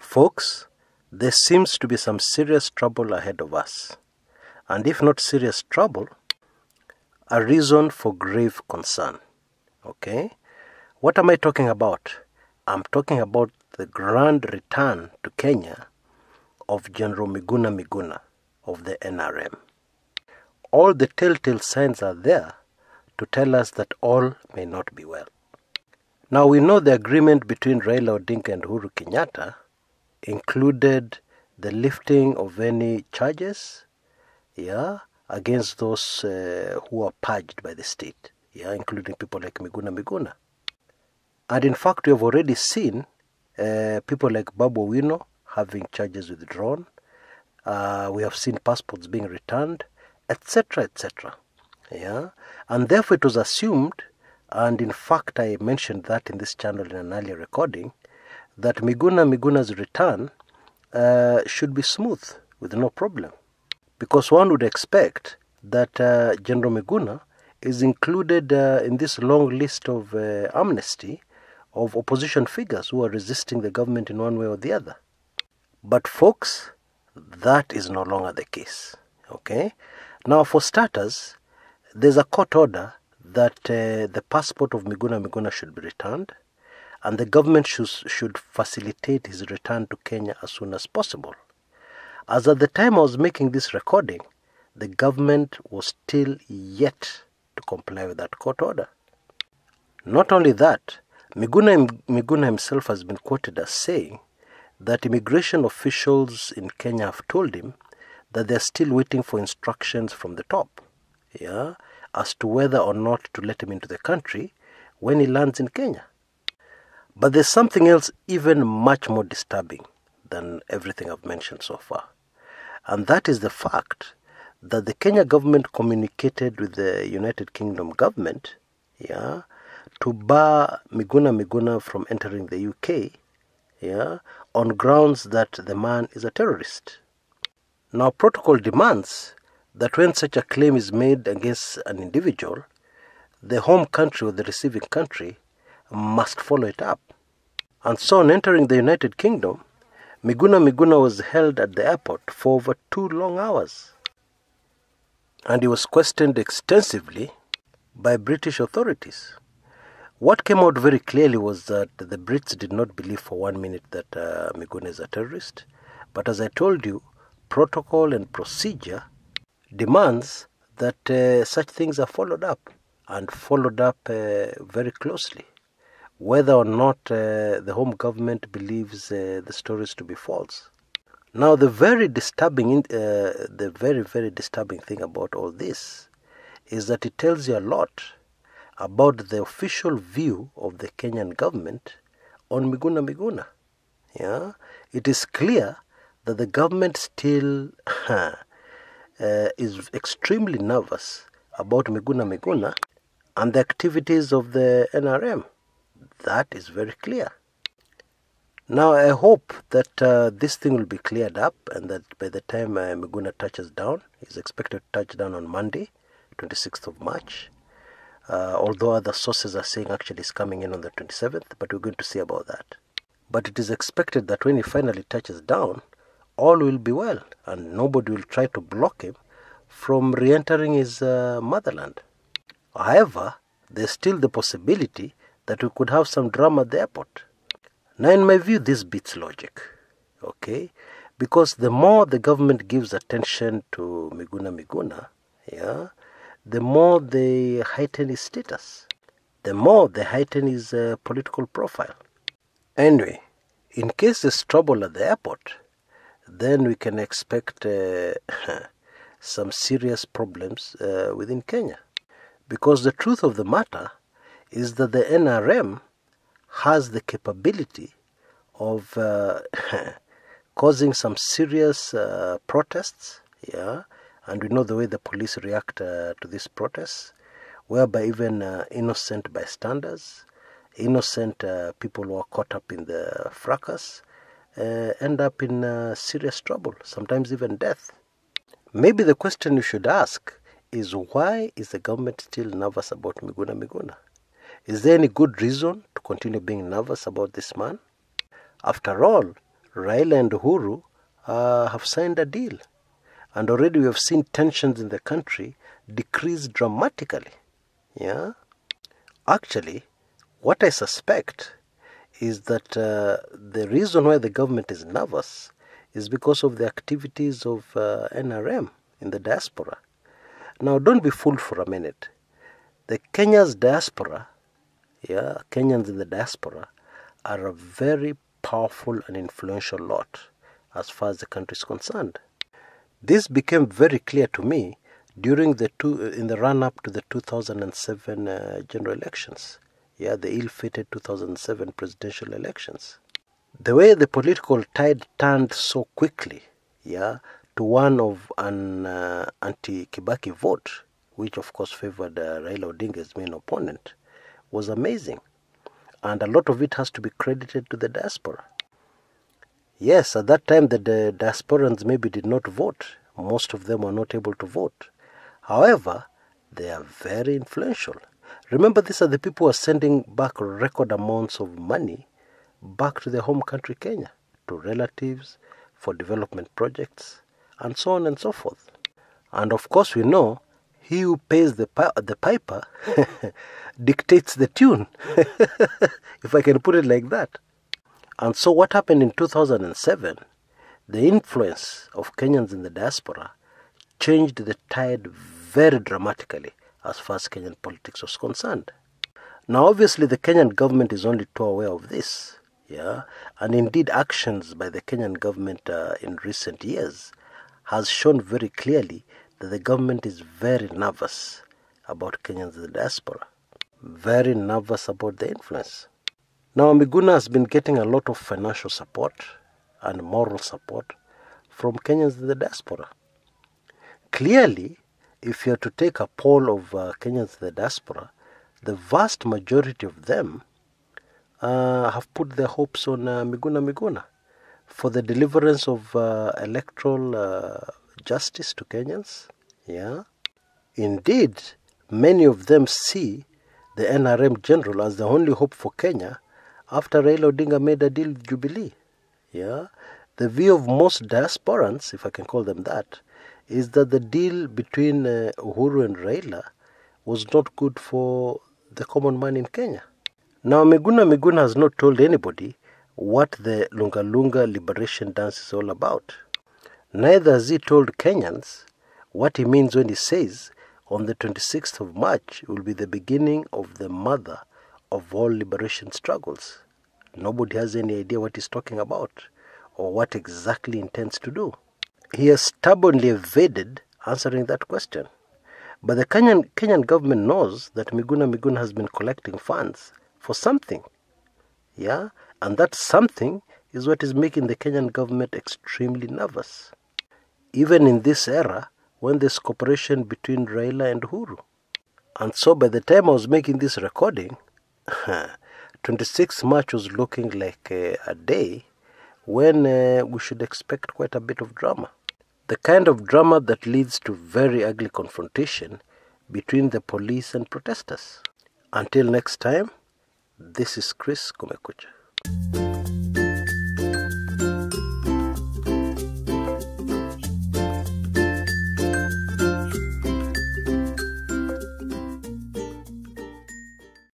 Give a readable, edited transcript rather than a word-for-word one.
Folks, there seems to be some serious trouble ahead of us. And if not serious trouble, a reason for grave concern. Okay? What am I talking about? I'm talking about the grand return to Kenya of General Miguna Miguna of the NRM. All the telltale signs are there to tell us that all may not be well. Now we know the agreement between Raila Odinga and Uhuru Kenyatta included the lifting of any charges, against those who are purged by the state, including people like Miguna Miguna. And in fact, we have already seen people like Babu Owino having charges withdrawn. We have seen passports being returned, etc., etc. And therefore it was assumed, and in fact I mentioned that in this channel in an earlier recording, that Miguna Miguna's return should be smooth with no problem. Because one would expect that General Miguna is included in this long list of amnesty of opposition figures who are resisting the government in one way or the other. But folks, that is no longer the case. Okay? Now for starters, there's a court order that the passport of Miguna Miguna should be returned, and the government should facilitate his return to Kenya as soon as possible. As at the time I was making this recording, the government was still yet to comply with that court order. Not only that, Miguna himself has been quoted as saying that immigration officials in Kenya have told him that they're still waiting for instructions from the top, as to whether or not to let him into the country when he lands in Kenya. But there's something else even much more disturbing than everything I've mentioned so far. And that is the fact that the Kenya government communicated with the United Kingdom government, to bar Miguna Miguna from entering the UK, on grounds that the man is a terrorist. Now, protocol demands that when such a claim is made against an individual, the home country or the receiving country must follow it up. And so on entering the United Kingdom, Miguna Miguna was held at the airport for over 2 long hours. And he was questioned extensively by British authorities. What came out very clearly was that the Brits did not believe for 1 minute that Miguna is a terrorist. But as I told you, protocol and procedure demands that such things are followed up, and followed up very closely, whether or not the home government believes the stories to be false. Now, the very disturbing thing about all this is that it tells you a lot about the official view of the Kenyan government on Miguna Miguna. It is clear that the government still is extremely nervous about Miguna Miguna and the activities of the NRM. That is very clear. Now, I hope that this thing will be cleared up, and that by the time Miguna touches down, he's expected to touch down on Monday, 26th of March. Although other sources are saying actually he's coming in on the 27th, but we're going to see about that. But it is expected that when he finally touches down, all will be well, and nobody will try to block him from re-entering his motherland. However, there's still the possibility that we could have some drama at the airport. Now, in my view, this beats logic, okay? Because the more the government gives attention to Miguna Miguna, the more they heighten his status, the more they heighten his political profile. Anyway, in case there's trouble at the airport, then we can expect some serious problems within Kenya. Because the truth of the matter is that the NRM has the capability of causing some serious protests, and we know the way the police react to these protests, whereby even innocent bystanders, innocent people who are caught up in the fracas, end up in serious trouble, sometimes even death. Maybe the question you should ask is, why is the government still nervous about Miguna Miguna? Is there any good reason to continue being nervous about this man? After all, Raila and Uhuru have signed a deal. And already we have seen tensions in the country decrease dramatically. Yeah? Actually, what I suspect is that the reason why the government is nervous is because of the activities of NRM in the diaspora. Now, don't be fooled for a minute. The Kenya's diaspora, Kenyans in the diaspora, are a very powerful and influential lot as far as the country is concerned. This became very clear to me during in the run-up to the 2007 general elections. The ill-fated 2007 presidential elections. The way the political tide turned so quickly, to one of an anti-Kibaki vote, which of course favored Raila Odinga's main opponent, was amazing. And a lot of it has to be credited to the diaspora. Yes, at that time the diasporans maybe did not vote. Most of them were not able to vote. However, they are very influential. Remember, these are the people who are sending back record amounts of money back to their home country, Kenya, to relatives, for development projects, and so on and so forth. And of course, we know he who pays the piper dictates the tune, if I can put it like that. And so what happened in 2007, the influence of Kenyans in the diaspora changed the tide very dramatically as far as Kenyan politics was concerned. Now, obviously, the Kenyan government is only too aware of this, and indeed actions by the Kenyan government in recent years has shown very clearly that the government is very nervous about Kenyans in the diaspora, very nervous about the influence. Now, Miguna has been getting a lot of financial support and moral support from Kenyans in the diaspora. Clearly, if you are to take a poll of Kenyans in the diaspora, the vast majority of them have put their hopes on Miguna Miguna for the deliverance of electoral justice to Kenyans. Indeed, many of them see the NRM general as the only hope for Kenya after Raila Odinga made a deal with Jubilee. The view of most diasporans, if I can call them that, is that the deal between Uhuru and Raila was not good for the common man in Kenya. Now, Miguna Miguna has not told anybody what the Lunga Lunga liberation dance is all about. Neither has he told Kenyans what he means when he says on the 26th of March will be the beginning of the mother of all liberation struggles. Nobody has any idea what he's talking about or what exactly he intends to do. He has stubbornly evaded answering that question. But the Kenyan government knows that Miguna Miguna has been collecting funds for something. And that something is what is making the Kenyan government extremely nervous. Even in this era, when there's cooperation between Raila and Uhuru. And so by the time I was making this recording, 26th March was looking like a day when we should expect quite a bit of drama. The kind of drama that leads to very ugly confrontation between the police and protesters. Until next time, this is Chris Kumekucha.